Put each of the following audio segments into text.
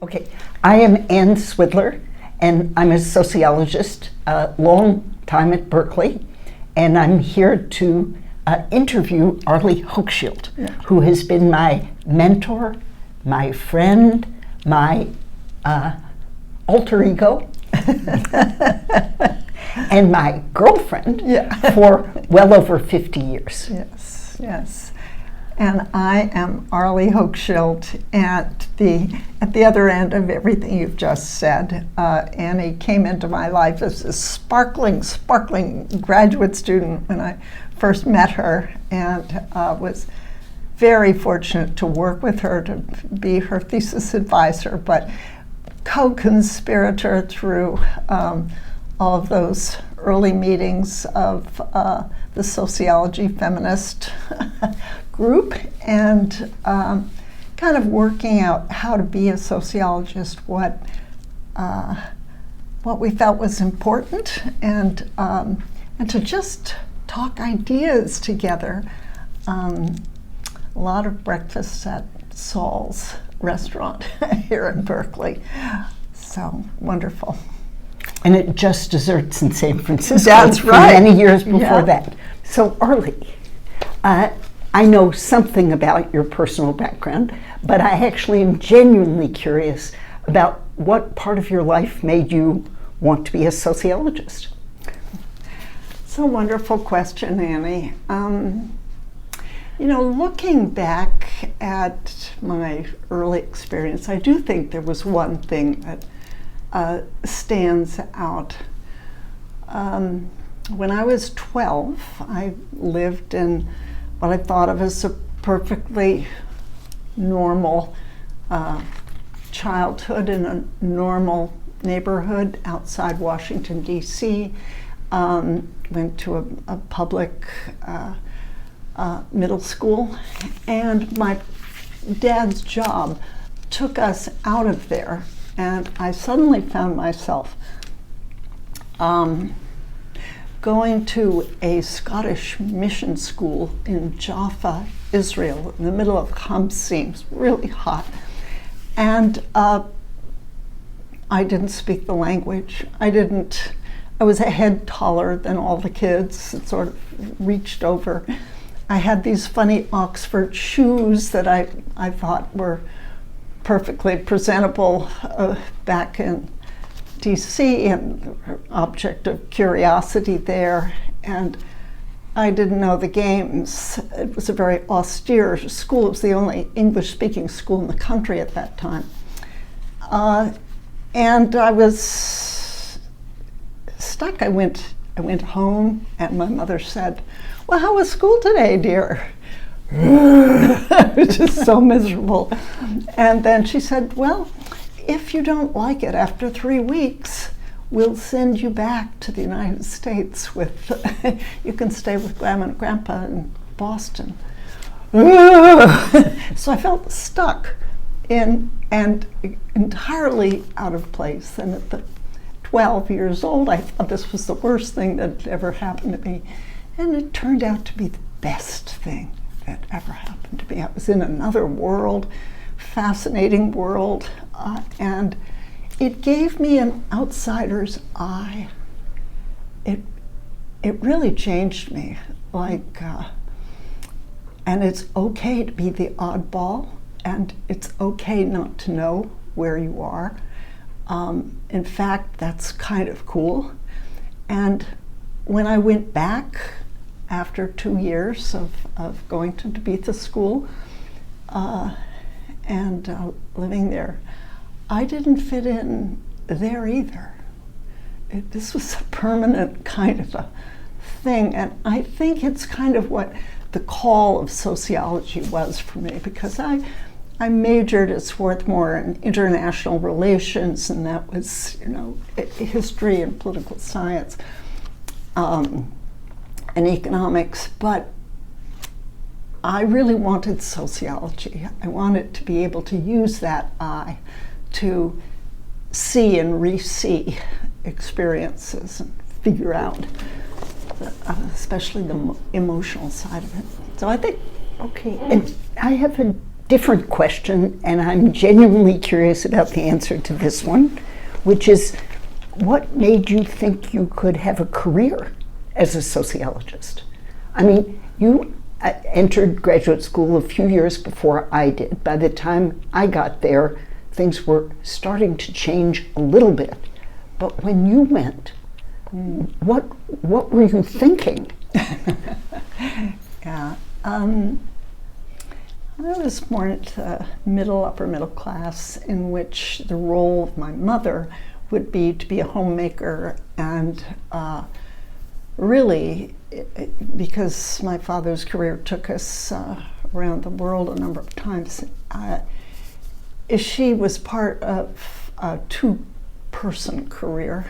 Okay, I am Ann Swidler, and I'm a sociologist, a long time at Berkeley, and I'm here to interview Arlie Hochschild, who has been my mentor, my friend, my alter ego, and my girlfriend for well over 50 years. Yes, yes. And I am Arlie Hochschild. At the other end of everything you've just said, Annie came into my life as a sparkling graduate student when I first met her, and was very fortunate to work with her, to be her thesis advisor, but co-conspirator through all of those early meetings of the sociology feminist group, and kind of working out how to be a sociologist, what we felt was important, and to just talk ideas together. A lot of breakfasts at Saul's restaurant here in Berkeley. So wonderful. And at Just Desserts in San Francisco. That's right. For many years before that. So Arlie, I know something about your personal background, but I actually am genuinely curious about what part of your life made you want to be a sociologist. It's a wonderful question, Annie. Looking back at my early experience, I do think there was one thing that stands out. When I was 12, I lived in what I thought of as a perfectly normal childhood in a normal neighborhood outside Washington, D.C. Went to a public middle school, and my dad's job took us out of there, and I suddenly found myself going to a Scottish mission school in Jaffa, Israel, in the middle of Khamsin. It's really hot. And I didn't speak the language. I was a head taller than all the kids. It sort of reached over. I had these funny Oxford shoes that I thought were perfectly presentable back in DC, and object of curiosity there, and I didn't know the games. It was a very austere school. It was the only English-speaking school in the country at that time. And I was stuck. I went home, and my mother said, "Well, how was school today, dear?" I was just so miserable. And then she said, "Well, if you don't like it after 3 weeks, we'll send you back to the United States you can stay with Grandma and Grandpa in Boston." So I felt stuck and entirely out of place. And at 12 years old, I thought this was the worst thing that had ever happened to me. And it turned out to be the best thing that ever happened to me. I was in another world, fascinating world, and it gave me an outsider's eye. It really changed me. And it's okay to be the oddball, and it's okay not to know where you are. In fact, that's kind of cool. And when I went back after 2 years of going to Tabitha School and living there, I didn't fit in there either. This was a permanent kind of a thing, and I think it's kind of what the call of sociology was for me, because I majored at Swarthmore in international relations, and that was, history and political science and economics, but I really wanted sociology. I wanted to be able to use that eye to see and re-see experiences and figure out, especially the emotional side of it. So I think, okay, and I have a different question, and I'm genuinely curious about the answer to this one, which is, what made you think you could have a career as a sociologist? I mean, you entered graduate school a few years before I did. By the time I got there, things were starting to change a little bit. But when you went, what were you thinking? Yeah. I was born into upper middle class, in which the role of my mother would be to be a homemaker, and really, because my father's career took us around the world a number of times, she was part of a two-person career.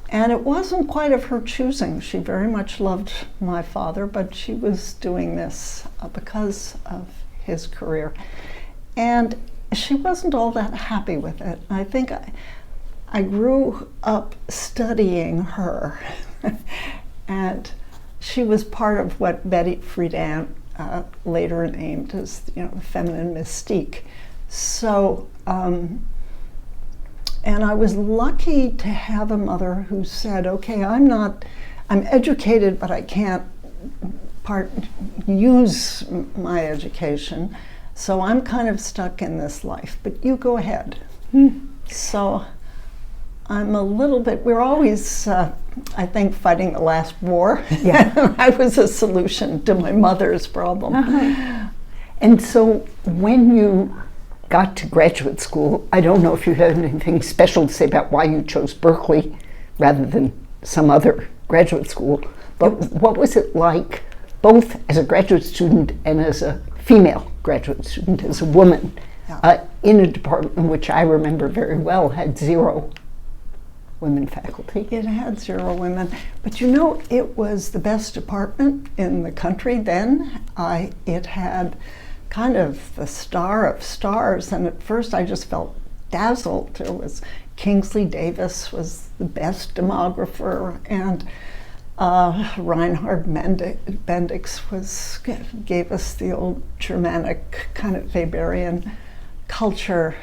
And it wasn't quite of her choosing. She very much loved my father, but she was doing this because of his career. And she wasn't all that happy with it. I think I grew up studying her. And she was part of what Betty Friedan later named as, the feminine mystique. So, and I was lucky to have a mother who said, okay, I'm educated, but I can't use my education, so I'm kind of stuck in this life, but you go ahead. So I'm a little bit, we're always, I think, fighting the last war. Yeah. I was a solution to my mother's problem. And so when you got to graduate school, I don't know if you had anything special to say about why you chose Berkeley rather than some other graduate school, but what was it like, both as a graduate student and as a female graduate student, as a woman, in a department which I remember very well had 0 women faculty? It had 0 women, but it was the best department in the country then. It had kind of the star of stars, and at first I just felt dazzled. There was Kingsley Davis was the best demographer, and Reinhard Bendix gave us the old Germanic kind of Weberian culture.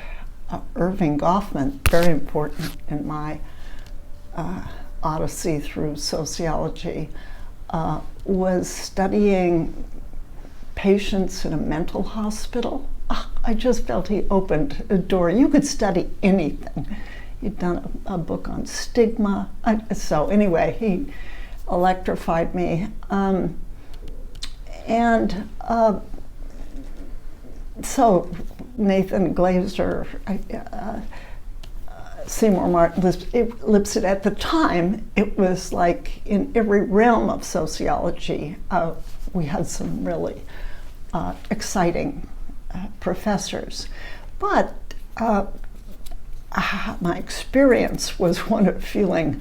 Irving Goffman, very important in my odyssey through sociology, was studying patients in a mental hospital. I just felt he opened a door. You could study anything. He'd done a book on stigma. So anyway, he electrified me. So Nathan Glaser, Seymour Martin, Lipset, at the time, it was like in every realm of sociology, we had some really exciting professors. But my experience was one of feeling,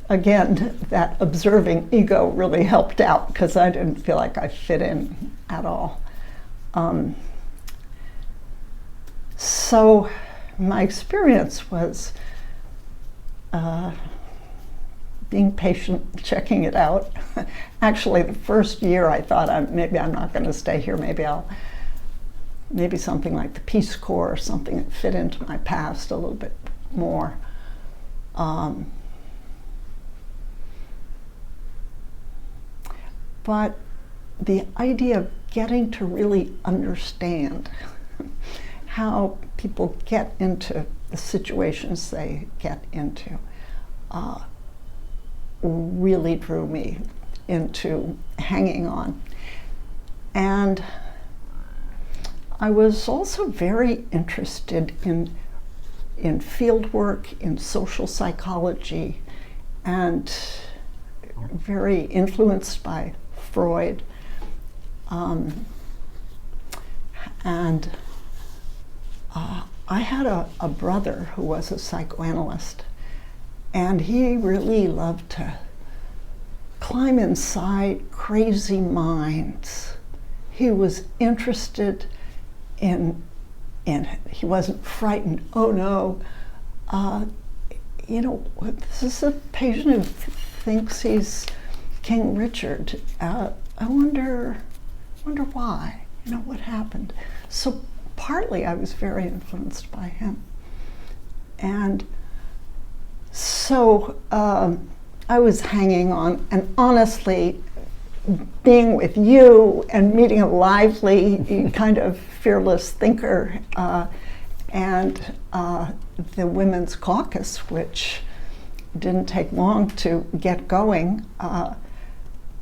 again, that observing ego really helped out, because I didn't feel like I fit in at all. So my experience was being patient, checking it out. Actually, the first year I thought, maybe I'm not going to stay here. Maybe something like the Peace Corps or something that fit into my past a little bit more. But the idea of getting to really understand how people get into the situations they get into really drew me into hanging on. And I was also very interested in field work, in social psychology, and very influenced by Freud. I had a brother who was a psychoanalyst, and he really loved to climb inside crazy minds. He was interested in he wasn't frightened. Oh no, this is a patient who thinks he's King Richard. I wonder why. what happened? So partly I was very influenced by him. And so I was hanging on, and honestly, being with you and meeting a lively, kind of fearless thinker, and the Women's Caucus, which didn't take long to get going,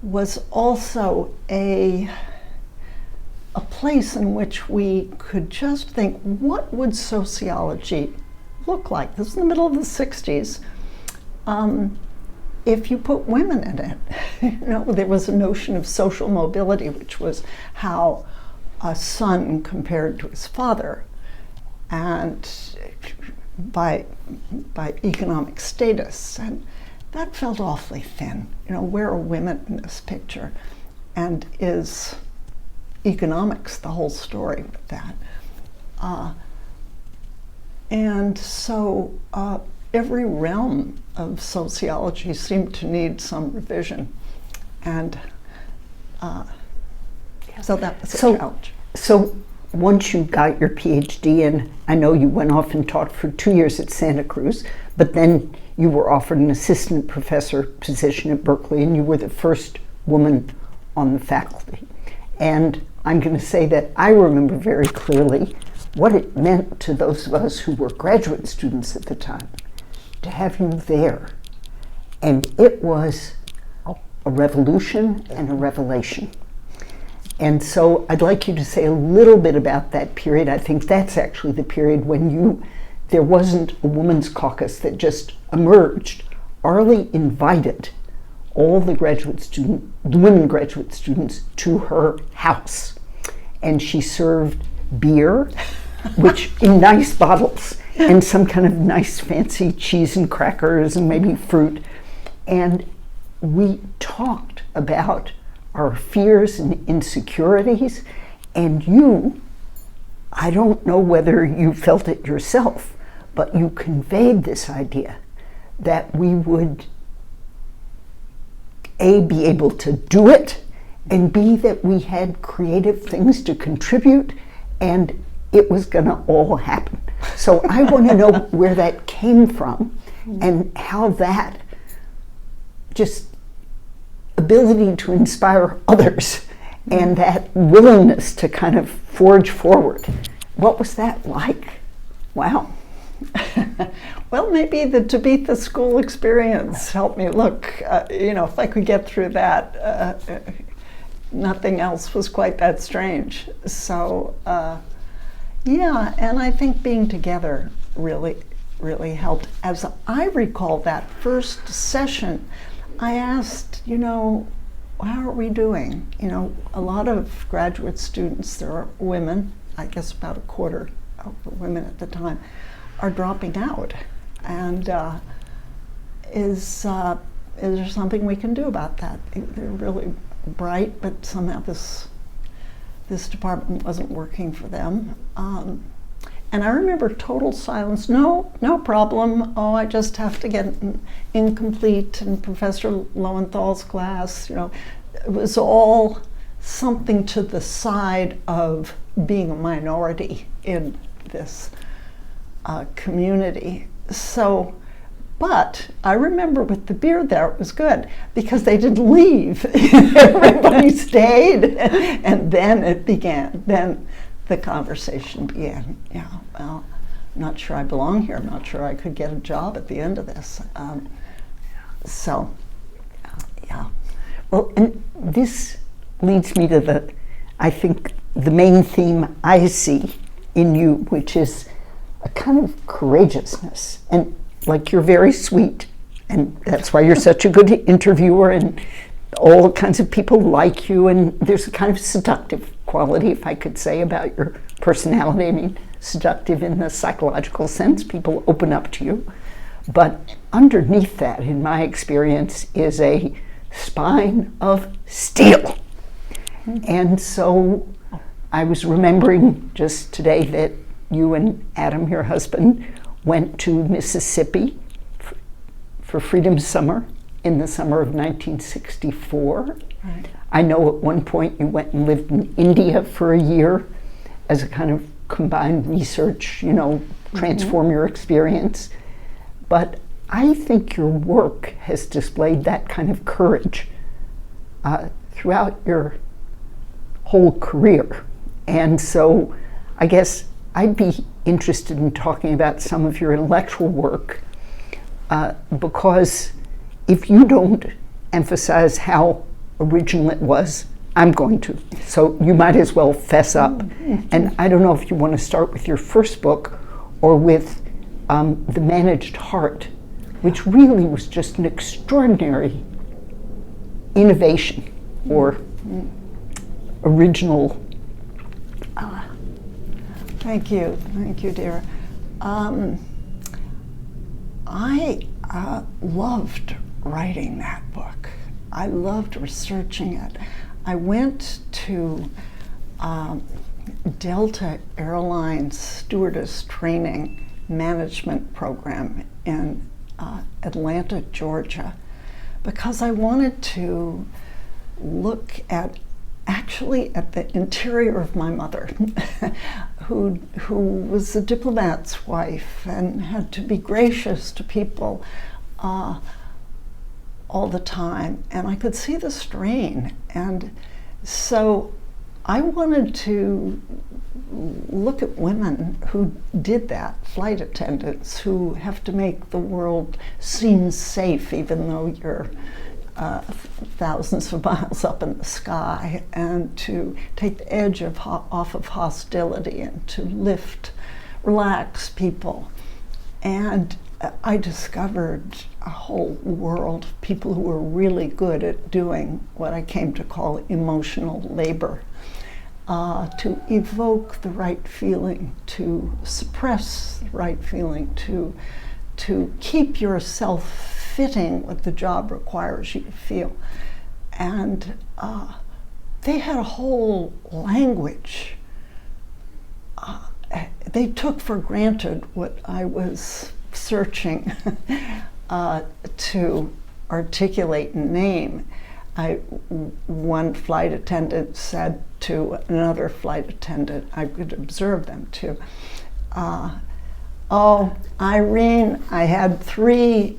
was also a place in which we could just think, what would sociology look like? This is the middle of the 60s. If you put women in it, there was a notion of social mobility, which was how a son compared to his father, and by economic status, and that felt awfully thin. Where are women in this picture, and is economics the whole story with that? And so every realm of sociology seemed to need some revision, and so that was a challenge. So once you got your PhD, and I know you went off and taught for 2 years at Santa Cruz, but then you were offered an assistant professor position at Berkeley, and you were the first woman on the faculty. And I'm going to say that I remember very clearly what it meant to those of us who were graduate students at the time to have you there. And it was a revolution and a revelation. And so I'd like you to say a little bit about that period. I think that's actually the period when there wasn't a women's caucus that just emerged. Arlie invited all the women graduate students to her house. And she served beer, which in nice bottles, and some kind of nice fancy cheese and crackers and maybe fruit. And we talked about our fears and insecurities, and I don't know whether you felt it yourself, but you conveyed this idea that we would A, be able to do it, and B, that we had creative things to contribute, and it was going to all happen. So I want to know where that came from and how that just ability to inspire others and that willingness to kind of forge forward. What was that like? Wow. Well, maybe the Tabitha School experience helped me. Look, if I could get through that, nothing else was quite that strange. So, yeah, and I think being together really, really helped. As I recall that first session, I asked, how are we doing? A lot of graduate students, there are women, I guess about a quarter of the women at the time, are dropping out. And is there something we can do about that? They're really bright, but somehow this department wasn't working for them. And I remember total silence. No problem. Oh, I just have to get incomplete in Professor Lowenthal's class. It was all something to the side of being a minority in this community. So, but I remember with the beer there, it was good because they didn't leave. Everybody stayed, and then it began. Then the conversation began. Yeah, well, I'm not sure I belong here. I'm not sure I could get a job at the end of this. So, yeah. Well, and this leads me to I think the main theme I see in you, which is a kind of courageousness. And like, you're very sweet, and that's why you're such a good interviewer, and all kinds of people like you, and there's a kind of seductive quality, if I could say, about your personality. I mean, seductive in the psychological sense. People open up to you. But underneath that, in my experience, is a spine of steel. And so I was remembering just today that you and Adam, your husband, went to Mississippi for Freedom Summer, in the summer of 1964. Right. I know at one point you went and lived in India for a year as a kind of combined research, transform your experience. But I think your work has displayed that kind of courage throughout your whole career. And so I guess I'd be interested in talking about some of your intellectual work because if you don't emphasize how original it was, I'm going to. So you might as well fess up. Mm-hmm. And I don't know if you want to start with your first book or with The Managed Heart, which really was just an extraordinary innovation or original. Thank you, dear. I loved writing that book. I loved researching it. I went to Delta Airlines stewardess training management program in Atlanta, Georgia, because I wanted to look at the interior of my mother, who was a diplomat's wife and had to be gracious to people all the time, and I could see the strain. And so I wanted to look at women who did that, flight attendants who have to make the world seem safe even though you're thousands of miles up in the sky, and to take the edge off of hostility and to relax people. And I discovered a whole world of people who were really good at doing what I came to call emotional labor, to evoke the right feeling, to suppress the right feeling, to keep yourself fitting what the job requires you to feel. And they had a whole language. They took for granted what I was searching to articulate and name. One flight attendant said to another flight attendant, I could observe them too, oh, Irene, I had 3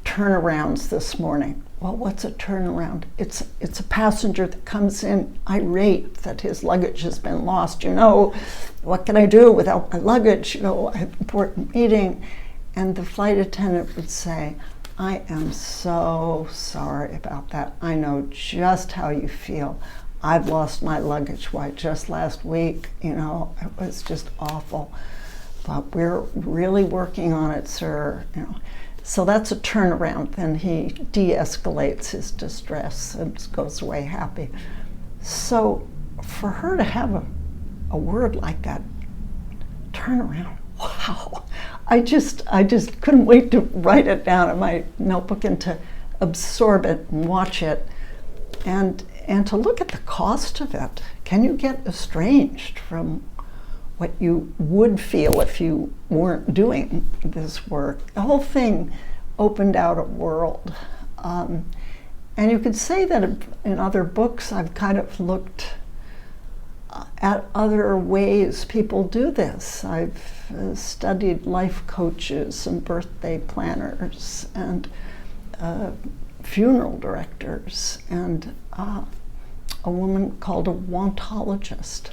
turnarounds this morning. Well, what's a turnaround? It's a passenger that comes in irate that his luggage has been lost. What can I do without my luggage? I have an important meeting. And the flight attendant would say, I am so sorry about that. I know just how you feel. I've lost my luggage. Why, just last week, it was just awful. But we're really working on it, sir. So that's a turnaround. Then he de-escalates his distress and goes away happy. So for her to have a word like that, turnaround, wow. I just couldn't wait to write it down in my notebook and to absorb it and watch it and to look at the cost of it. Can you get estranged from what you would feel if you weren't doing this work? The whole thing opened out a world. And you could say that in other books I've kind of looked at other ways people do this. I've studied life coaches and birthday planners and funeral directors and a woman called a wantologist.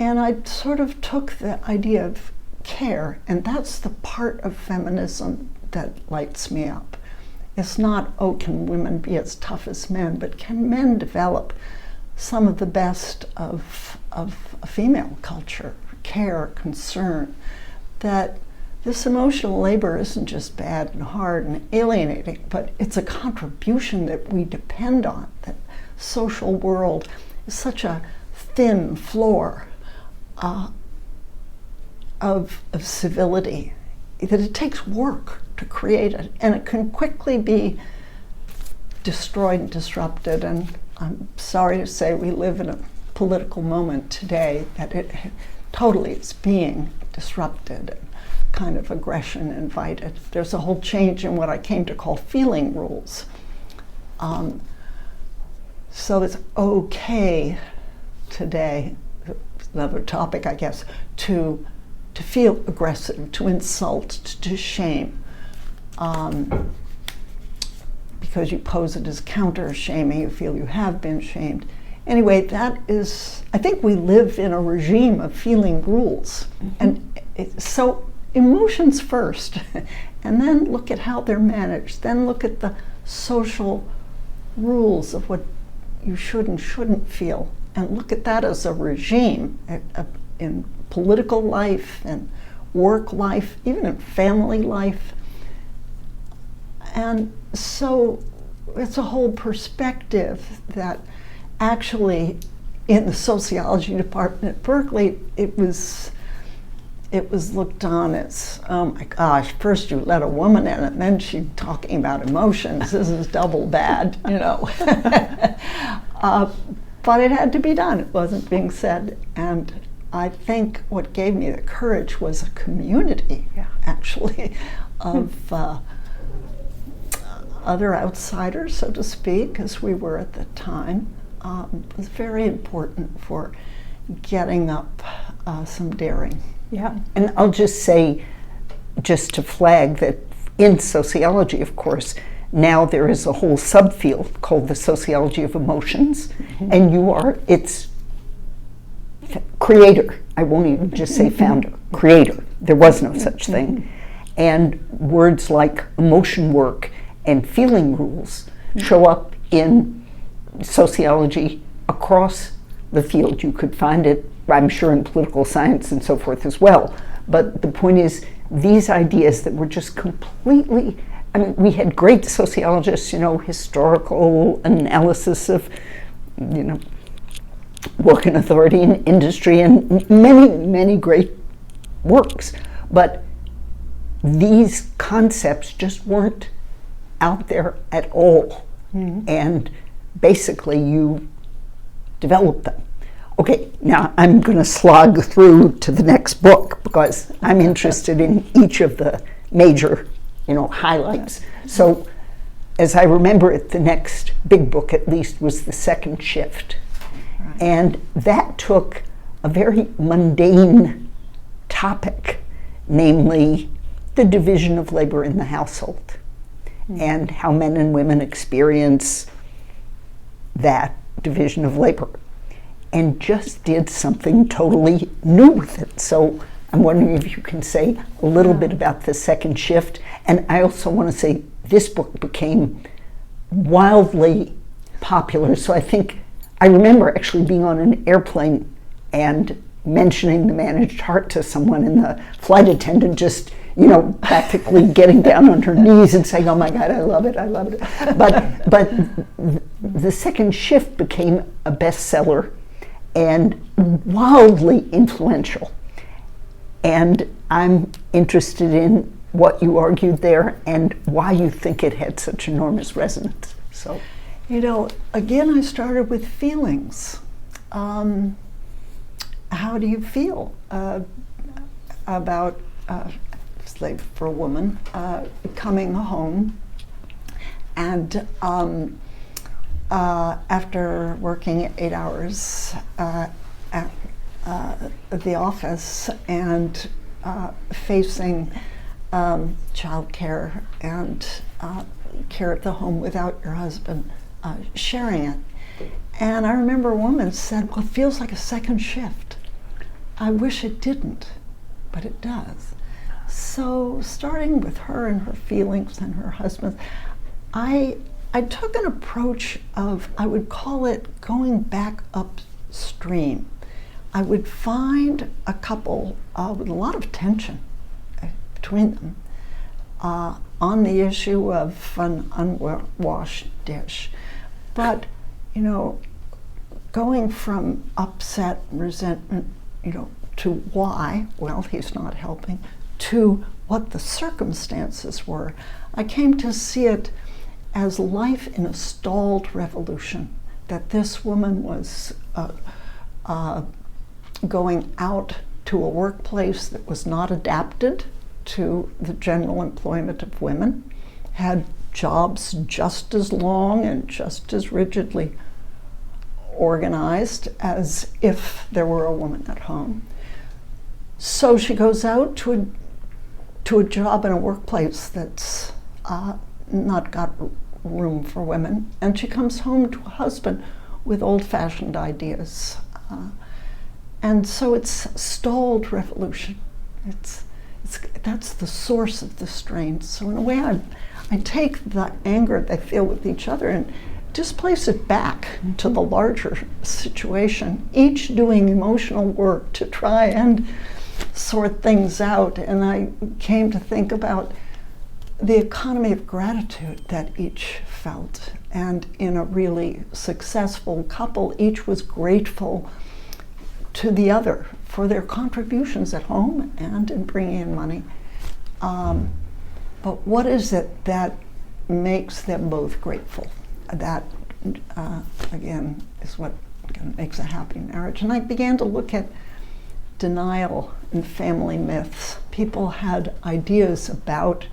And I sort of took the idea of care, and that's the part of feminism that lights me up. It's not, can women be as tough as men, but can men develop some of the best of a female culture, care, concern, that this emotional labor isn't just bad and hard and alienating, but it's a contribution that we depend on. That social world is such a thin floor of civility that it takes work to create it, and it can quickly be destroyed and disrupted. And I'm sorry to say we live in a political moment today that totally is being disrupted, and kind of aggression invited. There's a whole change in what I came to call feeling rules. So it's okay today, another topic I guess, to feel aggressive, to insult, to shame, because you pose it as counter-shaming, you feel you have been shamed. Anyway, that is, I think we live in a regime of feeling rules. And so emotions first, and then look at how they're managed, then look at the social rules of what you should and shouldn't feel, and look at that as a regime in political life and work life, even in family life. And so it's a whole perspective that actually in the sociology department at Berkeley, it was looked on as, oh my gosh, first you let a woman in and then she's talking about emotions. This is double bad, you know. But it had to be done. It wasn't being said. And I think what gave me the courage was a community, actually, of other outsiders, so to speak, as we were at the time. It was very important for getting up some daring. Yeah, and I'll just say, just to flag that in sociology, of course, now there is a whole subfield called the sociology of emotions, and you are its creator. I won't even just say founder, creator. There was no such thing. And words like emotion work and feeling rules show up in sociology across the field. You could find it, I'm sure, in political science and so forth as well. But the point is, these ideas that were just completely, I mean, we had great sociologists, you know, historical analysis of, you know, work and authority and industry and many, many great works. But these concepts just weren't out there at all. And basically you develop them. Okay, now I'm going to slog through to the next book because I'm interested in each of the major, you know, highlights. So as I remember it, the next big book at least was The Second Shift. Right. And that took a very mundane topic, namely the division of labor in the household and how men and women experience that division of labor, and just did something totally new with it. So I'm wondering if you can say a little bit about The Second Shift. And I also want to say this book became wildly popular. So I think, I remember actually being on an airplane and mentioning The Managed Heart to someone, and the flight attendant just, you know, practically getting down on her knees and saying, oh my God, I love it, I love it. But The Second Shift became a bestseller and wildly influential. And I'm interested in what you argued there and why you think it had such enormous resonance. So, you know, again, I started with feelings. How do you feel about slave for a woman coming home and after working 8 hours at the office and facing childcare and care at the home without your husband sharing it. And I remember a woman said, well, it feels like a second shift. I wish it didn't, but it does. So starting with her and her feelings and her husband, I took an approach of, I would call it going back upstream. I would find a couple with a lot of tension between them on the issue of an unwashed dish. But, you know, going from upset, resentment, you know, to why, well, he's not helping, to what the circumstances were, I came to see it as life in a stalled revolution, that this woman was going out to a workplace that was not adapted to the general employment of women, had jobs just as long and just as rigidly organized as if there were a woman at home. So she goes out to a job in a workplace that's not got room for women, and she comes home to a husband with old-fashioned ideas. And so it's stalled revolution. That's the source of the strain. So in a way, I take the anger they feel with each other and displace it back to the larger situation, each doing emotional work to try and sort things out. And I came to think about the economy of gratitude that each felt. And in a really successful couple, each was grateful to the other for their contributions at home and in bringing in money. But what is it that makes them both grateful? That, again, is what makes a happy marriage. And I began to look at denial and family myths. People had ideas about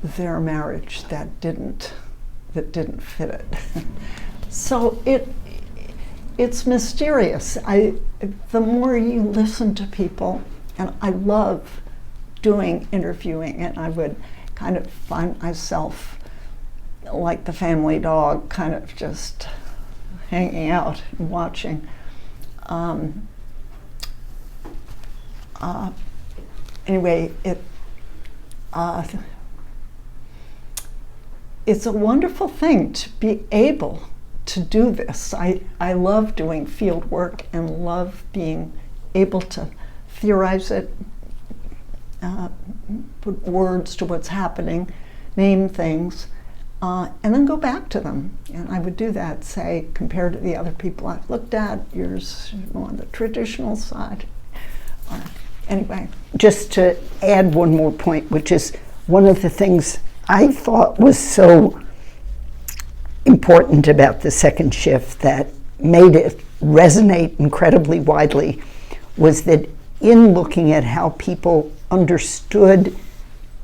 their marriage that didn't fit it. So it's mysterious. The more you listen to people, and I love doing interviewing, and I would kind of find myself like the family dog, kind of just hanging out and watching. Anyway, it's a wonderful thing to be able to do this. I love doing field work and love being able to theorize it, put words to what's happening, name things, and then go back to them. And I would do that, say, compared to the other people I've looked at, yours on the traditional side. Anyway. Just to add one more point, which is one of the things I thought was so important about the second shift that made it resonate incredibly widely, was that in looking at how people understood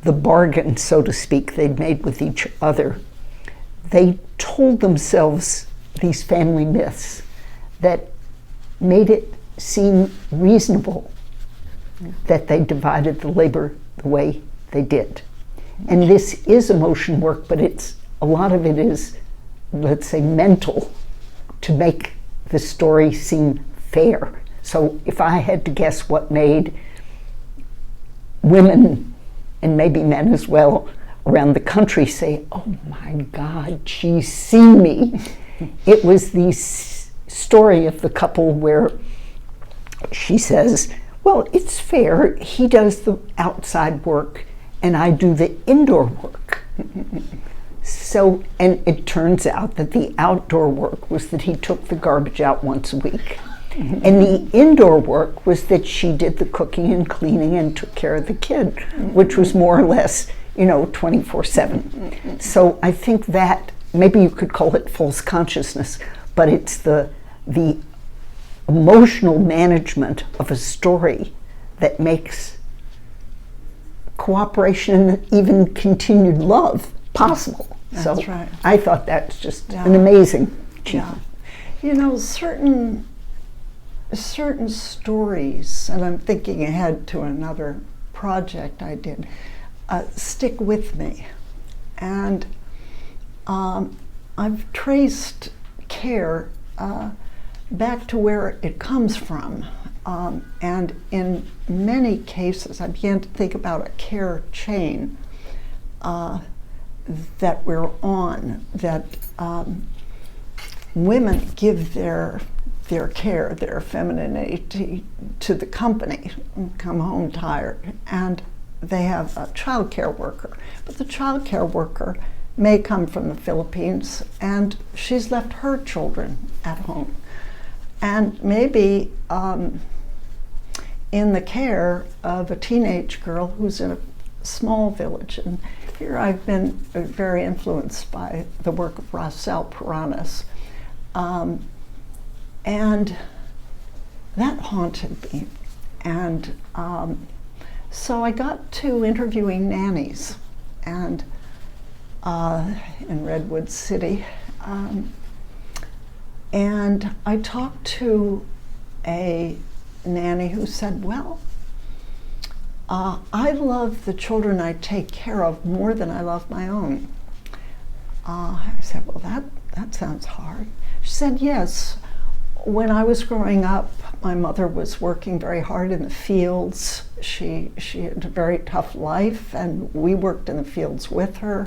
the bargain, so to speak, they'd made with each other, they told themselves these family myths that made it seem reasonable that they divided the labor the way they did. And this is emotion work, but a lot of it is, let's say, mental, to make the story seem fair. So if I had to guess what made women, and maybe men as well, around the country say, "Oh my God, she's seen me," it was the story of the couple where she says, "Well, it's fair, he does the outside work and I do the indoor work." So, and it turns out that the outdoor work was that he took the garbage out once a week. And the indoor work was that she did the cooking and cleaning and took care of the kid, which was more or less, 24/7. So I think that, maybe you could call it false consciousness, but it's the emotional management of a story that makes cooperation and even continued love possible. That's right. I thought that's just an amazing achievement. Yeah. Certain stories, and I'm thinking ahead to another project I did, stick with me. And I've traced care back to where it comes from. And in many cases, I began to think about a care chain that we're on, that women give their care, their femininity to the company, and come home tired, and they have a child care worker. But the child care worker may come from the Philippines, and she's left her children at home. And maybe in the care of a teenage girl who's in a small village. And here I've been very influenced by the work of Rosal Puranas. And that haunted me. And so I got to interviewing nannies and in Redwood City. And I talked to a nanny who said, well, I love the children I take care of more than I love my own. I said, well, that sounds hard. She said, yes. When I was growing up, my mother was working very hard in the fields. She had a very tough life, and we worked in the fields with her.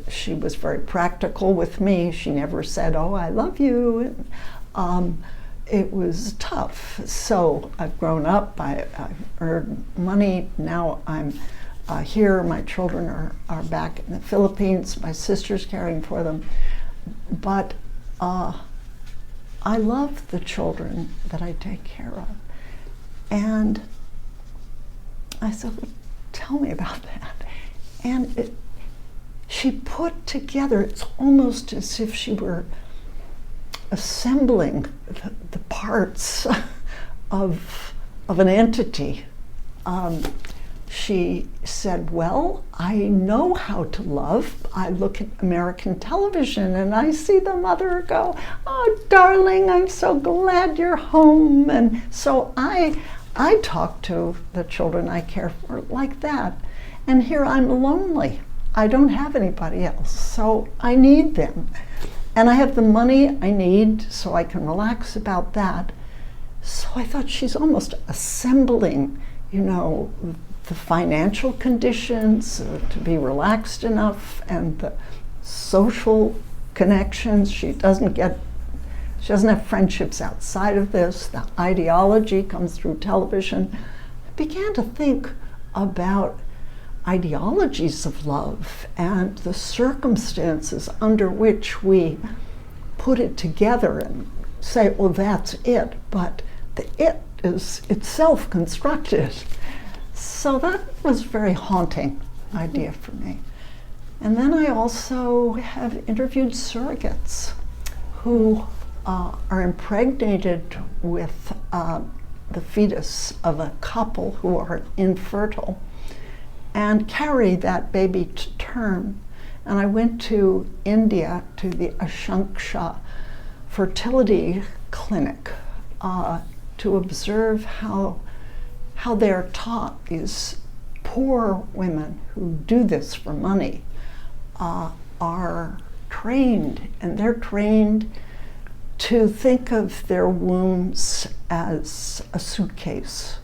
She was very practical with me. She never said, oh, I love you. It was tough. So I've grown up, I've earned money. Now I'm here. My children are back in the Philippines. My sister's caring for them. But I love the children that I take care of. And I said, well, tell me about that. And she put together, it's almost as if she were assembling the parts of an entity. She said, well, I know how to love. I look at American television and I see the mother go, oh, darling, I'm so glad you're home. And so I talk to the children I care for like that. And here I'm lonely. I don't have anybody else, so I need them. And I have the money I need, so I can relax about that. So I thought she's almost assembling, the financial conditions to be relaxed enough, and the social connections. She doesn't have friendships outside of this. The ideology comes through television. I began to think about ideologies of love and the circumstances under which we put it together and say, well, that's it, but the it is itself constructed. So that was a very haunting idea for me. And then I also have interviewed surrogates who are impregnated with the fetus of a couple who are infertile and carry that baby to term. And I went to India to the Ashanksha fertility clinic to observe how they're taught. These poor women who do this for money are trained, and they're trained to think of their wombs as a suitcase.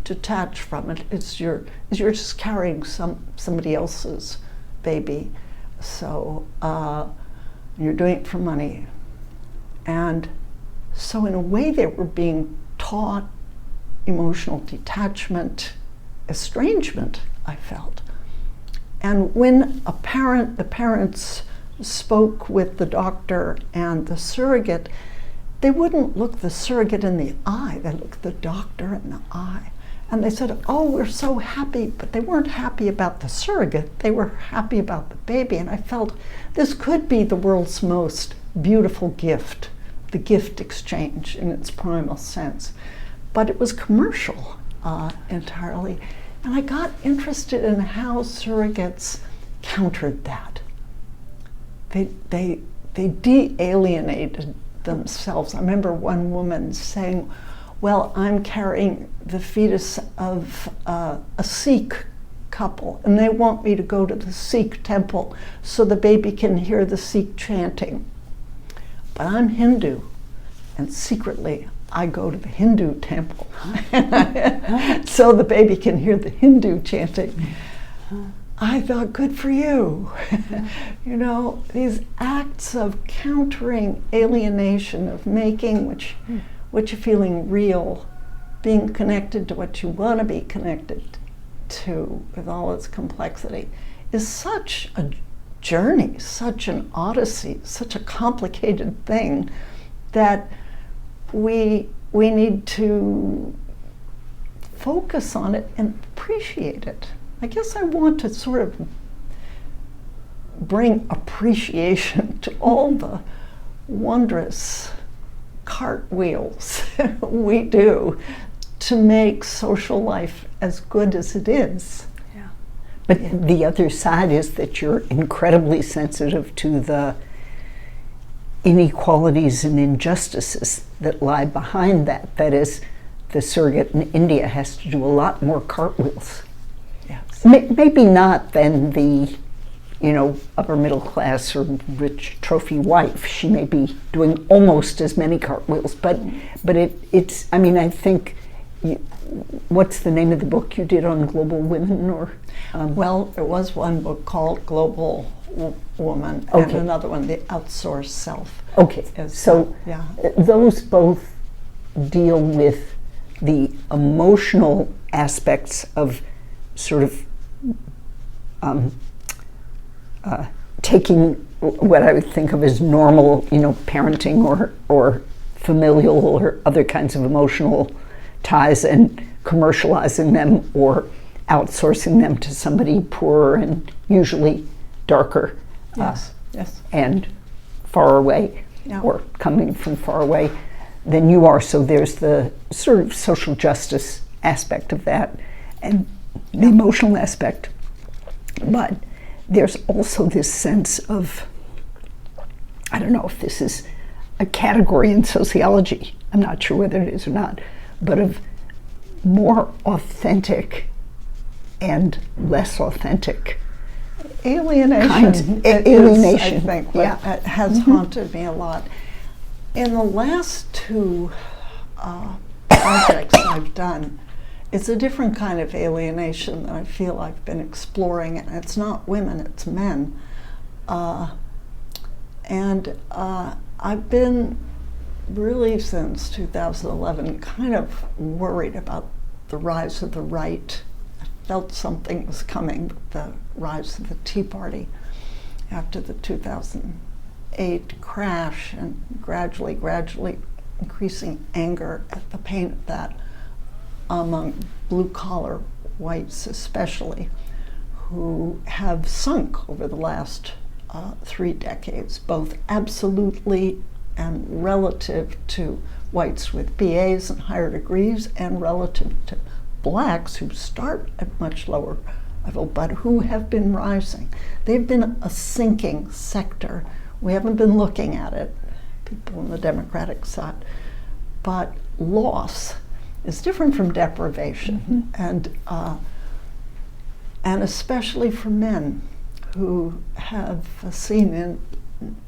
Detach from it. You're just carrying somebody else's baby, so you're doing it for money. And so in a way they were being taught emotional detachment, estrangement, I felt. And when the parents spoke with the doctor and the surrogate, they wouldn't look the surrogate in the eye, they looked the doctor in the eye. And they said, oh, we're so happy, but they weren't happy about the surrogate, they were happy about the baby. And I felt this could be the world's most beautiful gift, the gift exchange in its primal sense. But it was commercial entirely. And I got interested in how surrogates countered that. They de-alienated themselves. I remember one woman saying, well, I'm carrying the fetus of a Sikh couple, and they want me to go to the Sikh temple so the baby can hear the Sikh chanting. But I'm Hindu, and secretly I go to the Hindu temple so the baby can hear the Hindu chanting. I thought, good for you. These acts of countering alienation, of making what you're feeling real, being connected to what you want to be connected to with all its complexity, is such a journey, such an odyssey, such a complicated thing that we need to focus on it and appreciate it. I guess I want to sort of bring appreciation to all the wondrous cartwheels we do to make social life as good as it is. But the other side is that you're incredibly sensitive to the inequalities and injustices that lie behind that. That is, the surrogate in India has to do a lot more cartwheels. Yes. Maybe not than the, upper middle class or rich trophy wife. She may be doing almost as many cartwheels, but it's. I mean, I think. What's the name of the book you did on global women? Or well, there was one book called Global Woman, and another one, The Outsourced Self. Okay, so those both deal with the emotional aspects of sort of taking what I would think of as normal, parenting or familial or other kinds of emotional ties and commercializing them or outsourcing them to somebody poorer and usually darker yes. and far away or coming from far away than you are. So there's the sort of social justice aspect of that and the emotional aspect. But there's also this sense of, I don't know if this is a category in sociology, I'm not sure whether it is or not, but of more authentic and less authentic alienation. Alienation, is, I think, what has haunted me a lot. In the last two projects I've done, it's a different kind of alienation that I feel I've been exploring, and it's not women, it's men. And I've been really since 2011 kind of worried about the rise of the right. I felt something was coming with the rise of the Tea Party after the 2008 crash, and gradually increasing anger at the pain of that among blue-collar whites especially, who have sunk over the last 3 decades, both absolutely and relative to whites with BAs and higher degrees, and relative to blacks who start at much lower level, but who have been rising. They've been a sinking sector. We haven't been looking at it, people on the Democratic side, but loss is different from deprivation, and especially for men who have seen in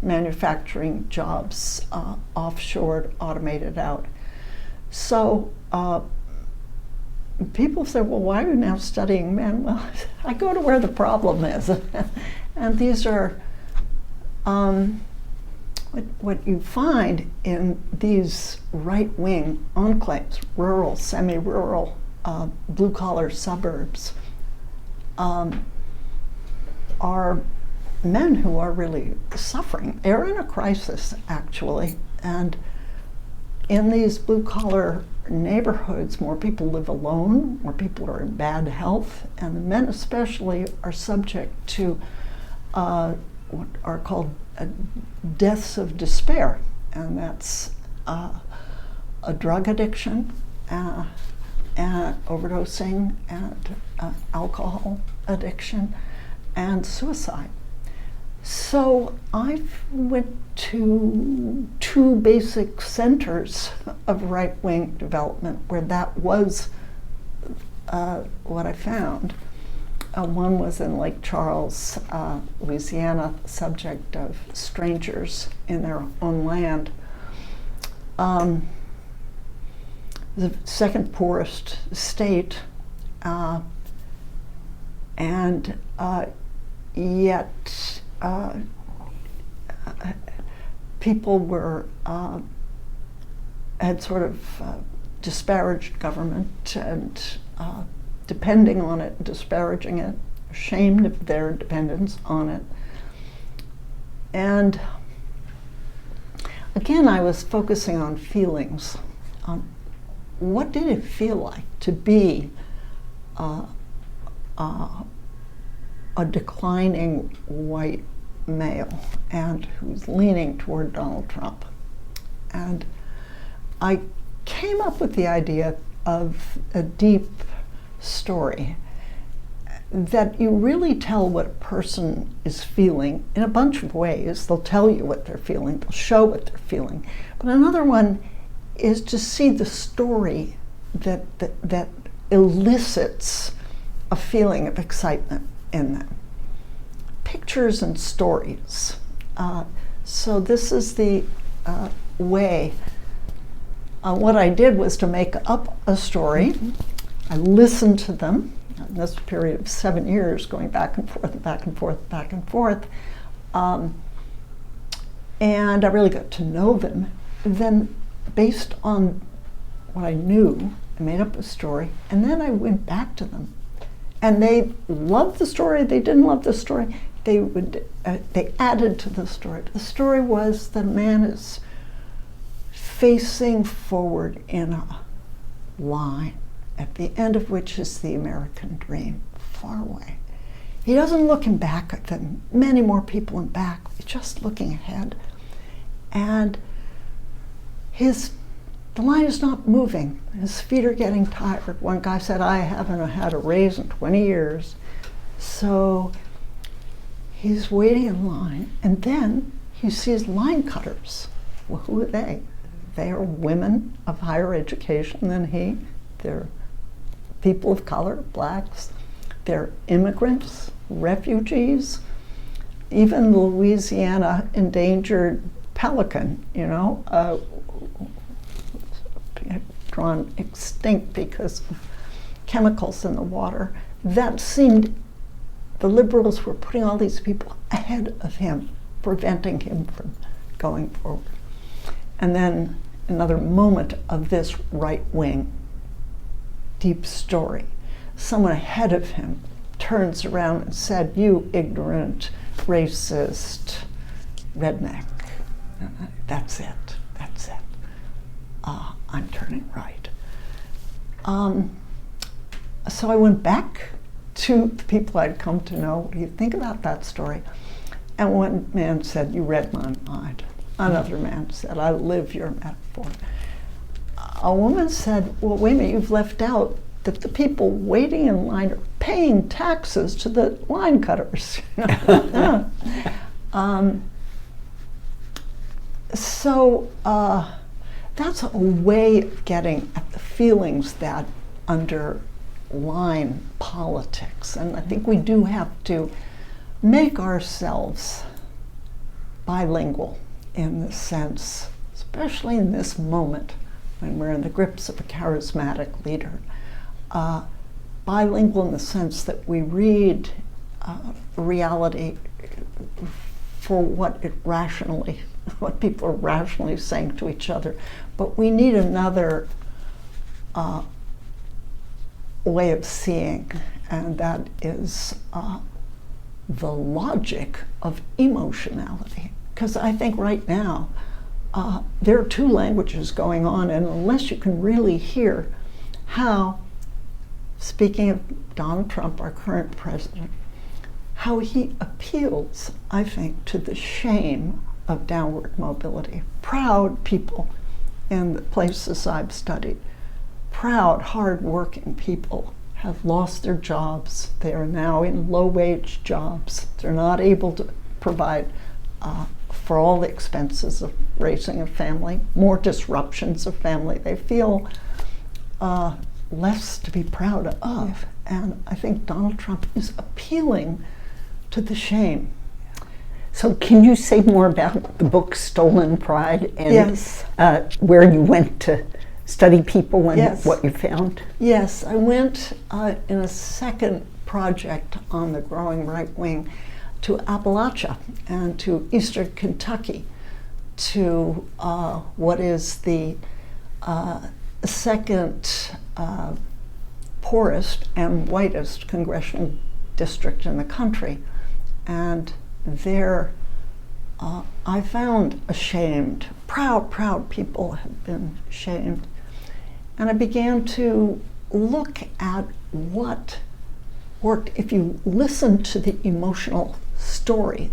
manufacturing jobs offshored, automated out. So people say, well, why are you now studying men? Well, I go to where the problem is. And these are what you find in these right-wing enclaves, rural, semi-rural, blue-collar suburbs, are men who are really suffering. They're in a crisis, actually, and in these blue-collar neighborhoods, more people live alone, more people are in bad health, and the men especially are subject to what are called deaths of despair, and that's a drug addiction, and overdosing, and alcohol addiction, and suicide. So I went to 2 basic centers of right-wing development where that was what I found. One was in Lake Charles, Louisiana, subject of strangers in their own land. The second poorest state, and yet people were had sort of disparaged government and depending on it, disparaging it, ashamed of their dependence on it. And again, I was focusing on feelings, on what did it feel like to be a declining white male and who's leaning toward Donald Trump. And I came up with the idea of a deep story that you really tell what a person is feeling in a bunch of ways. They'll tell you what they're feeling, they'll show what they're feeling. But another one is to see the story that elicits a feeling of excitement in them. Pictures and stories. So this is the way. What I did was to make up a story. I listened to them in this period of 7 years, going back and forth, back and forth, back and forth. And I really got to know them. Then, based on what I knew, I made up a story, and then I went back to them. And they loved the story, they didn't love the story, they added to the story. The story was that a man is facing forward in a line, at the end of which is the American dream, far away. He doesn't look back at them, many more people in back, he's just looking ahead. And the line is not moving. His feet are getting tired. One guy said, I haven't had a raise in 20 years. So he's waiting in line, and then he sees line cutters. Well, who are they? They are women of higher education than he. They're people of color, blacks. They're immigrants, refugees, even the Louisiana endangered pelican, drawn extinct because of chemicals in the water. That seemed, the liberals were putting all these people ahead of him, preventing him from going forward. And then another moment of this right-wing deep story. Someone ahead of him turns around and said, you ignorant, racist, redneck. That's it. I'm turning right. So I went back to the people I'd come to know. What do you think about that story? And one man said, you read my mind. Another man said, I live your metaphor. A woman said, well, wait a minute, you've left out that the people waiting in line are paying taxes to the line cutters. So that's a way of getting at the feelings that underline politics. And I think we do have to make ourselves bilingual in the sense, especially in this moment when we're in the grips of a charismatic leader, bilingual in the sense that we read reality for what people are rationally saying to each other. But we need another way of seeing, and that is the logic of emotionality. Because I think right now there are two languages going on, and unless you can really hear how, speaking of Donald Trump, our current president, how he appeals, I think, to the shame of downward mobility. Proud people in the places I've studied, proud, hard-working people have lost their jobs. They are now in low-wage jobs. They're not able to provide for all the expenses of raising a family, more disruptions of family. They feel less to be proud of. And I think Donald Trump is appealing to the shame. So can you say more about the book Stolen Pride and Yes. Where you went to study people and Yes. what you found? Yes, I went in a second project on the growing right wing to Appalachia and to eastern Kentucky, to what is the second poorest and whitest congressional district in the country. And there I found ashamed, proud people have been shamed. And I began to look at what worked. If you listen to the emotional story,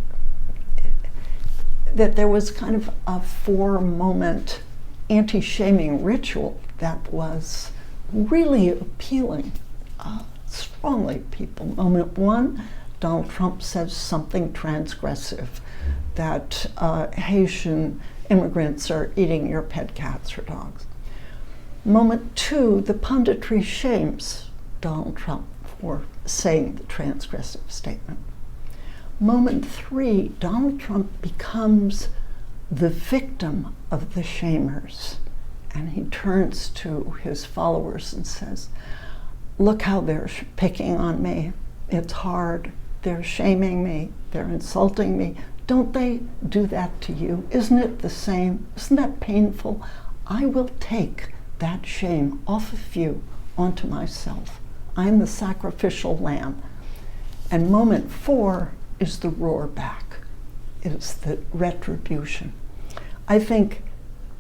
that there was kind of a 4-moment anti-shaming ritual that was really appealing strongly to people. Moment one, Donald Trump says something transgressive, that Haitian immigrants are eating your pet cats or dogs. Moment two, the punditry shames Donald Trump for saying the transgressive statement. Moment three, Donald Trump becomes the victim of the shamers, and he turns to his followers and says, look how they're picking on me. It's hard. They're shaming me. They're insulting me. Don't they do that to you? Isn't it the same? Isn't that painful? I will take that shame off of you onto myself. I'm the sacrificial lamb. And moment four is the roar back, is the retribution. I think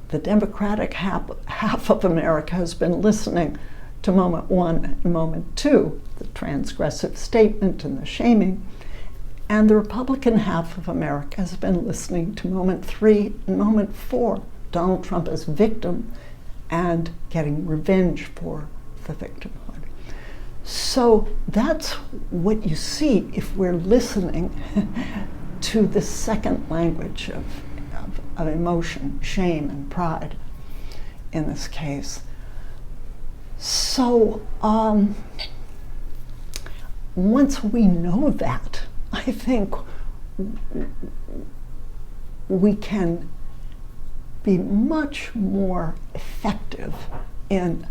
the Democratic half of America has been listening to moment one and moment two, the transgressive statement and the shaming, and the Republican half of America has been listening to moment three and moment four, Donald Trump as victim and getting revenge for the victimhood. So that's what you see if we're listening to the second language of emotion, shame and pride in this case. So once we know that, I think we can be much more effective in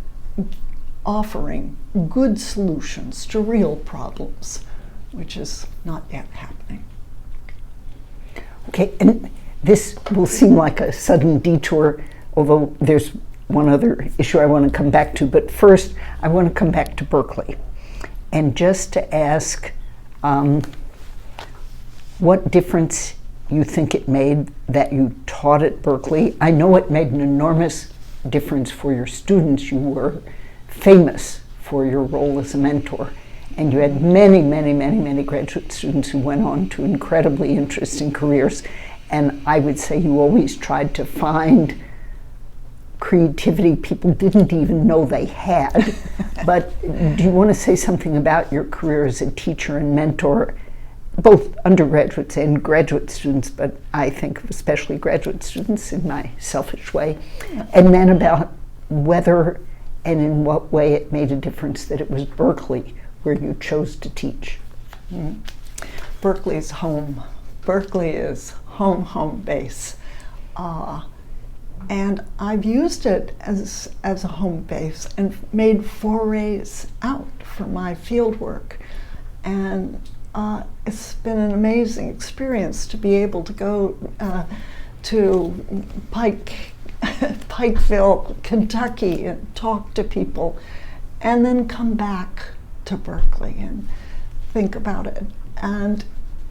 offering good solutions to real problems, which is not yet happening. Okay, and this will seem like a sudden detour, although there's one other issue I want to come back to. But first, I want to come back to Berkeley and just to ask what difference you think it made that you taught at Berkeley. I know it made an enormous difference for your students. You were famous for your role as a mentor, and you had many, many, many, many graduate students who went on to incredibly interesting careers. And I would say you always tried to find creativity people didn't even know they had. But do you want to say something about your career as a teacher and mentor, both undergraduates and graduate students, but I think especially graduate students in my selfish way, and then about whether and in what way it made a difference that it was Berkeley where you chose to teach? Berkeley's home. Berkeley is home base. And I've used it as a home base and made forays out for my field work. And it's been an amazing experience to be able to go to Pikeville, Kentucky, and talk to people, and then come back to Berkeley and think about it, and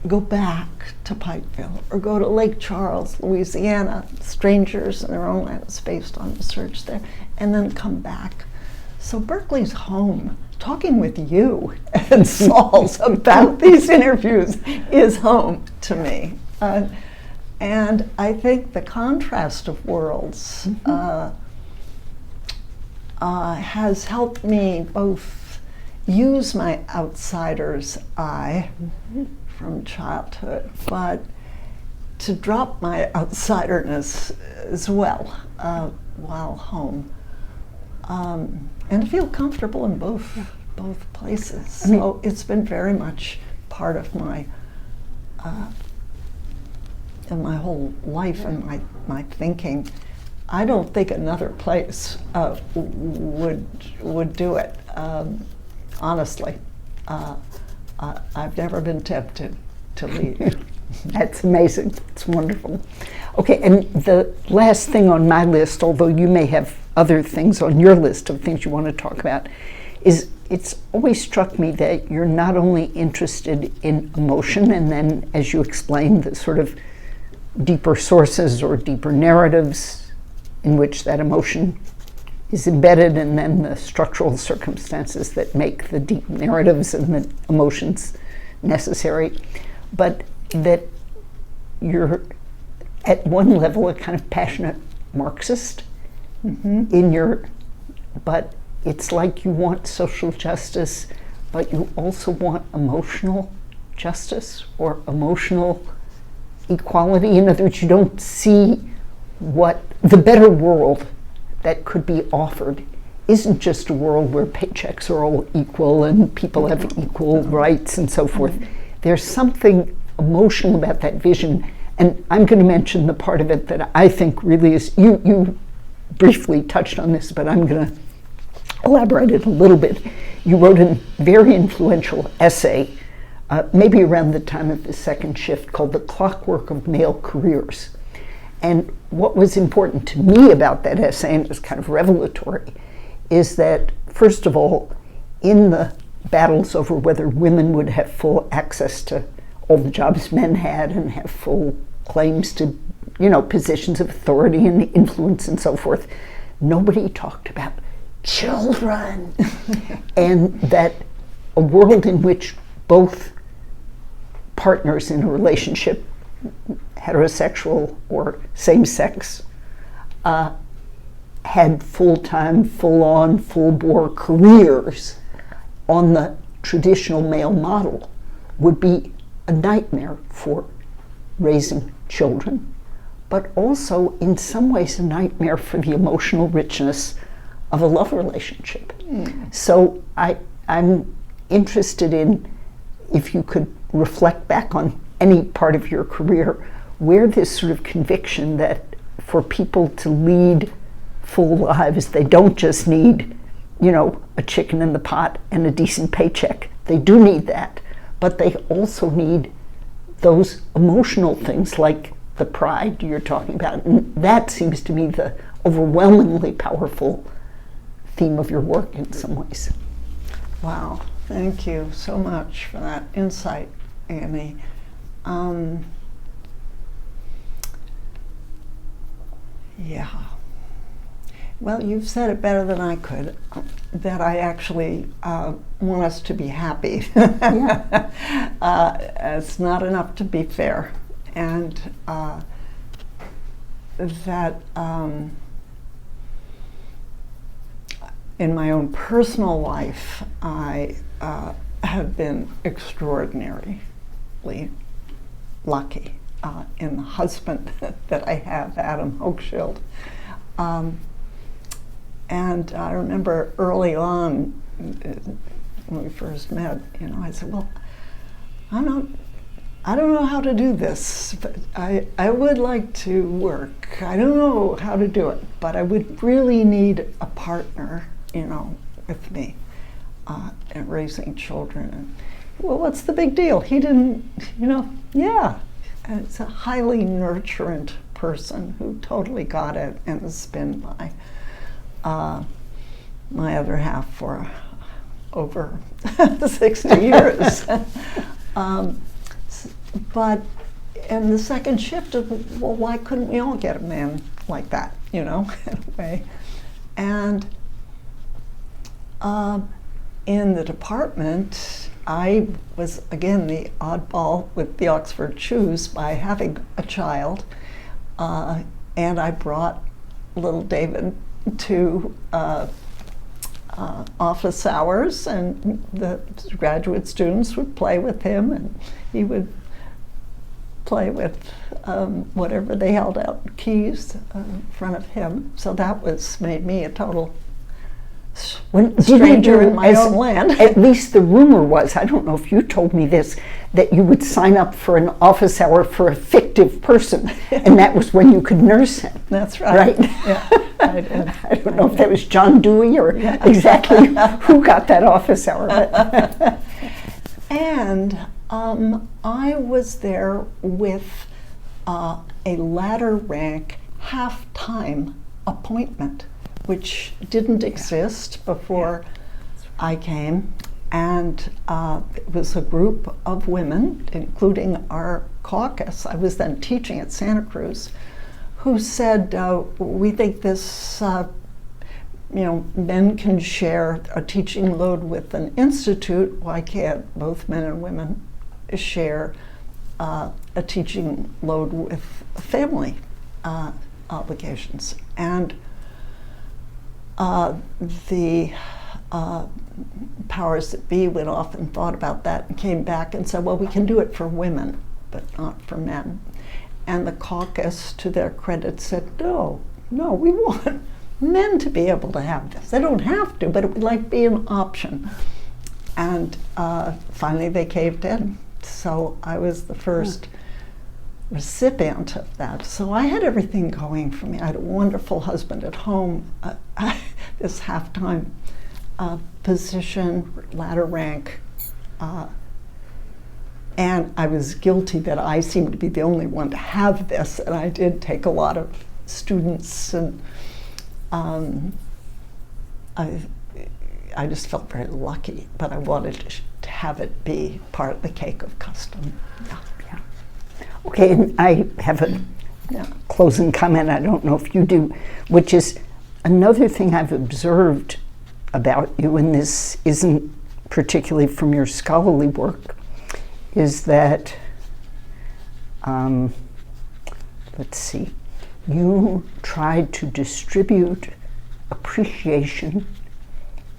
go back to Pikeville, or go to Lake Charles, Louisiana, strangers in their own land. It's based on research there, and then come back. So Berkeley's home. Talking with you and Saul's about these interviews is home to me. And I think the contrast of worlds has helped me both use my outsider's eye from childhood, but to drop my outsiderness as well while home. And feel comfortable in both places. So it's been very much part of my in my whole life and my thinking. I don't think another place would do it. Honestly, I've never been tempted to leave. That's amazing. It's wonderful. Okay, and the last thing on my list, although you may have other things on your list of things you want to talk about, is it's always struck me that you're not only interested in emotion, and then, as you explained, the sort of deeper sources or deeper narratives in which that emotion is embedded, and then the structural circumstances that make the deep narratives and the emotions necessary, but that you're at one level a kind of passionate Marxist, in your, but it's like you want social justice, but you also want emotional justice or emotional equality. In other words, you don't see what the better world that could be offered isn't just a world where paychecks are all equal and people have equal rights and so forth. There's something emotional about that vision, and I'm going to mention the part of it that I think really is, you briefly touched on this, but I'm going to elaborate it a little bit. You wrote a very influential essay, maybe around the time of the second shift, called The Clockwork of Male Careers. And what was important to me about that essay, and it was kind of revelatory, is that, first of all, in the battles over whether women would have full access to all the jobs men had and have full claims to, positions of authority and influence and so forth, nobody talked about children. And that a world in which both partners in a relationship, heterosexual or same-sex, had full-time, full-on, full-bore careers on the traditional male model would be a nightmare for raising children, but also in some ways a nightmare for the emotional richness of a love relationship. So I'm interested in if you could reflect back on any part of your career where this sort of conviction that for people to lead full lives, they don't just need, a chicken in the pot and a decent paycheck. They do need that, but they also need those emotional things like the pride you're talking about. And that seems to me the overwhelmingly powerful theme of your work in some ways. Wow, thank you so much for that insight, Amy. Yeah. Well, you've said it better than I could, that I actually want us to be happy. Yeah. It's not enough to be fair. And that in my own personal life, I have been extraordinarily lucky in the husband that I have, Adam Hochschild. And I remember early on, when we first met, I said, well, I don't know how to do this, but I would like to work. I don't know how to do it, but I would really need a partner, with me in raising children. And, well, what's the big deal? He didn't, yeah. And it's a highly nurturant person who totally got it and has been my other half for over 60 years. But in the second shift of, well, why couldn't we all get a man like that, in a way? And in the department, I was, again, the oddball with the Oxford shoes by having a child, and I brought little David to office hours, and the graduate students would play with him, and he would play with whatever they held out, keys in front of him. So that made me a total stranger in my own land. At least the rumor was, I don't know if you told me this, that you would sign up for an office hour for a fictive person, and that was when you could nurse him. That's right. Yeah, I did. I don't know if that was John Dewey or exactly who got that office hour. And I was there with a ladder rank half-time appointment, which didn't exist before I came. And it was a group of women, including our caucus. I was then teaching at Santa Cruz, who said, we think this, men can share a teaching load with an institute. Why can't both men and women share a teaching load with family obligations? And the powers that be went off and thought about that and came back and said, well, we can do it for women, but not for men. And the caucus, to their credit, said, no, we want men to be able to have this. They don't have to, but it would like be an option. And finally they caved in. So I was the first recipient of that. So I had everything going for me. I had a wonderful husband at home, this half-time position, ladder rank, and I was guilty that I seemed to be the only one to have this, and I did take a lot of students, and I just felt very lucky, but I wanted to have it be part of the cake of custom. Yeah. Okay, and I have a closing comment, I don't know if you do, which is another thing I've observed about you, and this isn't particularly from your scholarly work, is that, let's see, you tried to distribute appreciation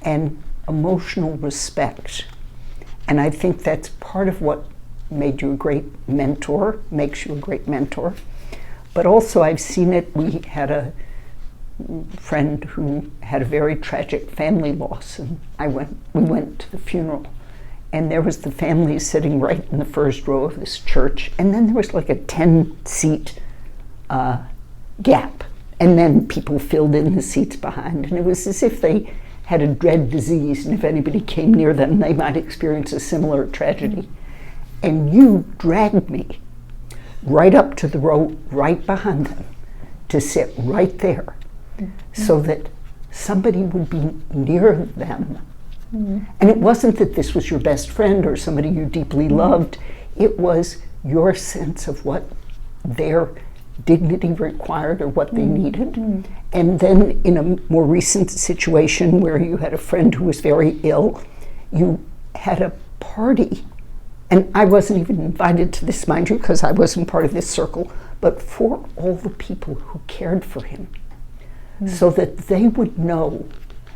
and emotional respect. And I think that's part of what made you a great mentor, makes you a great mentor. But also I've seen it, we had a friend who had a very tragic family loss, and we went to the funeral, and there was the family sitting right in the first row of this church, and then there was like a 10-seat gap, and then people filled in the seats behind, and it was as if they had a dread disease, and if anybody came near them, they might experience a similar tragedy. And you dragged me right up to the row right behind them to sit right there, so that somebody would be near them. And it wasn't that this was your best friend or somebody you deeply loved, it was your sense of what their dignity required or what they needed. And then in a more recent situation where you had a friend who was very ill, you had a party, and I wasn't even invited to this, mind you, because I wasn't part of this circle, but for all the people who cared for him, so that they would know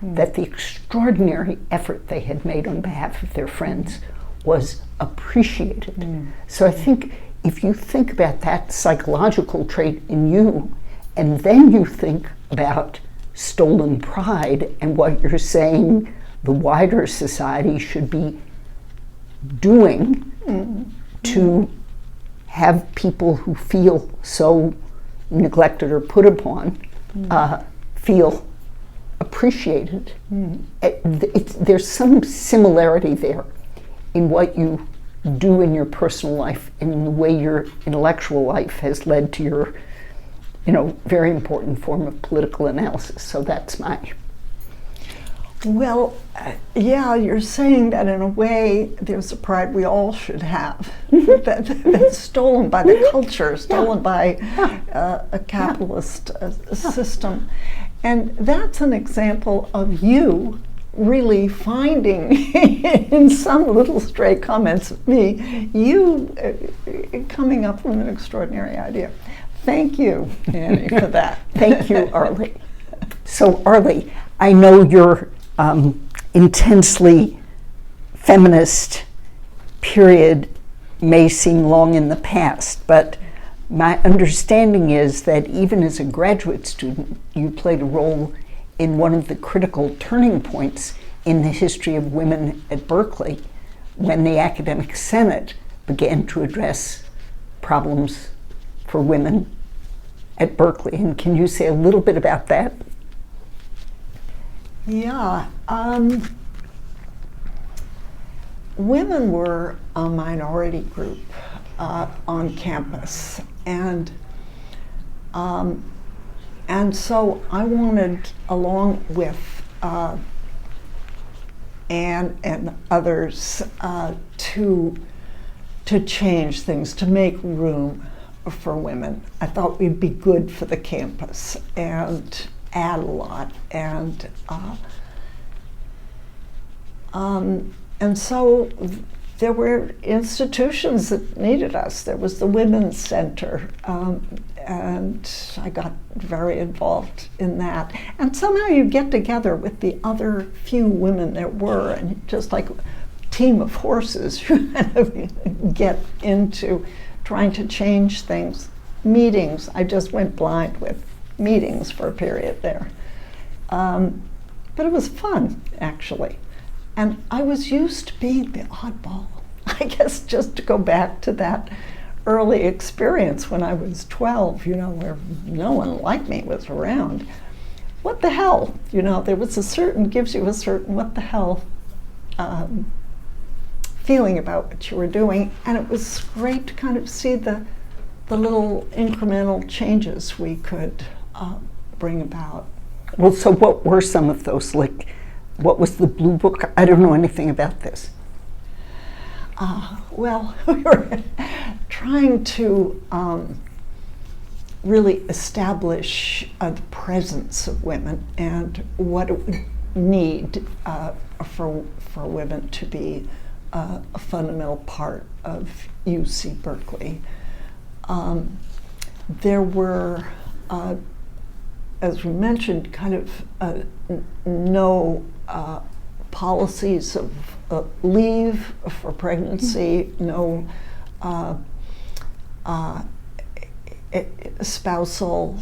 that the extraordinary effort they had made on behalf of their friends was appreciated. So I think if you think about that psychological trait in you, and then you think about stolen pride and what you're saying the wider society should be doing to have people who feel so neglected or put upon feel appreciated. There's some similarity there in what you do in your personal life and in the way your intellectual life has led to your, very important form of political analysis. So that's my... Well, yeah, you're saying that in a way there's a pride we all should have that's stolen by the culture, stolen by a capitalist system. And that's an example of you really finding in some little stray comments of me, you coming up with an extraordinary idea. Thank you, Annie, for that. Thank you, Arlie. So, Arlie, I know your intensely feminist period may seem long in the past, but my understanding is that even as a graduate student, you played a role in one of the critical turning points in the history of women at Berkeley, when the Academic Senate began to address problems for women at Berkeley. And can you say a little bit about that? Yeah. Women were a minority group on campus, and so I wanted, along with Anne and others, to change things, to make room for women. I thought we'd be good for the campus and add a lot, and so there were institutions that needed us. There was the Women's Center, and I got very involved in that. And somehow you get together with the other few women there were, and just like a team of horses, you kind of get into trying to change things. Meetings, I just went blind with meetings for a period there. But it was fun, actually. And I was used to being the oddball. I guess just to go back to that early experience when I was 12, where no one like me was around. What the hell? There was gives you a certain what the hell feeling about what you were doing. And it was great to kind of see the little incremental changes we could bring about. Well, so what were some of those? Like, what was the Blue Book? I don't know anything about this. Well, we were trying to really establish the presence of women and what it would need for women to be a fundamental part of UC Berkeley. There were, as we mentioned, kind of no policies of leave for pregnancy, no spousal,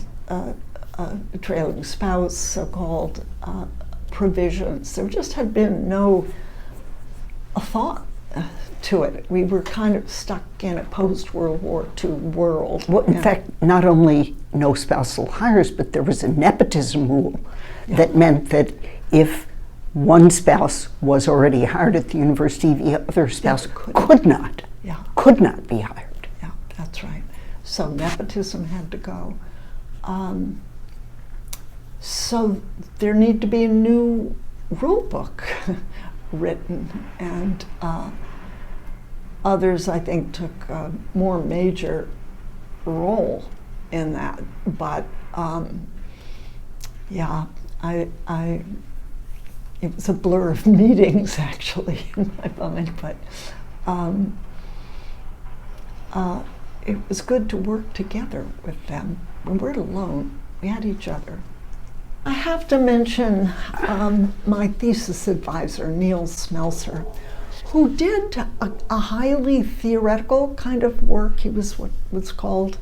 trailing spouse, so-called provisions. There just had been no thought to it. We were kind of stuck in a post-World War II world. Well, in fact, not only no spousal hires, but there was a nepotism rule that meant that if one spouse was already hired at the university, the other spouse could not be hired. Yeah, that's right. So nepotism had to go. So there needed to be a new rule book written, and others, I think, took a more major role in that. But it was a blur of meetings, actually, in my mind. But it was good to work together with them. We weren't alone. We had each other. I have to mention my thesis advisor, Neil Smelser, who did a highly theoretical kind of work. He was what was called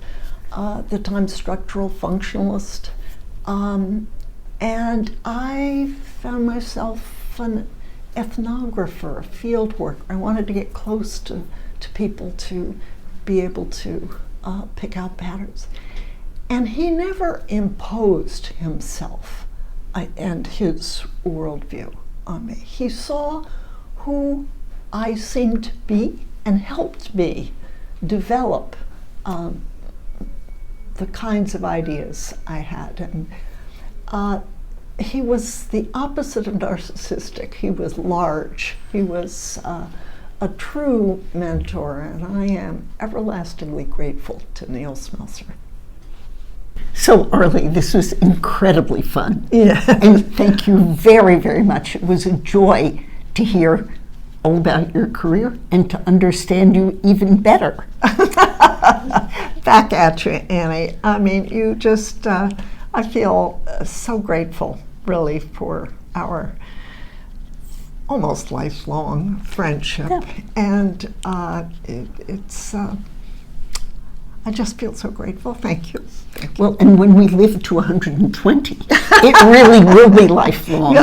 at the time structural functionalist. And I found myself an ethnographer, a field worker. I wanted to get close to people to be able to pick out patterns. And he never imposed himself and his worldview on me. He saw who I seemed to be and helped me develop the kinds of ideas I had. And he was the opposite of narcissistic. He was large. He was a true mentor, and I am everlastingly grateful to Neil Smelser. So, Arlie, this was incredibly fun. Yeah. And thank you very, very much. It was a joy to hear all about your career and to understand you even better. Back at you, Annie. I mean, you just, I feel so grateful, really, for our almost lifelong friendship. Yeah. And it's, I just feel so grateful. Thank you. Thank you. Well, and when we live to 120, it really will be lifelong.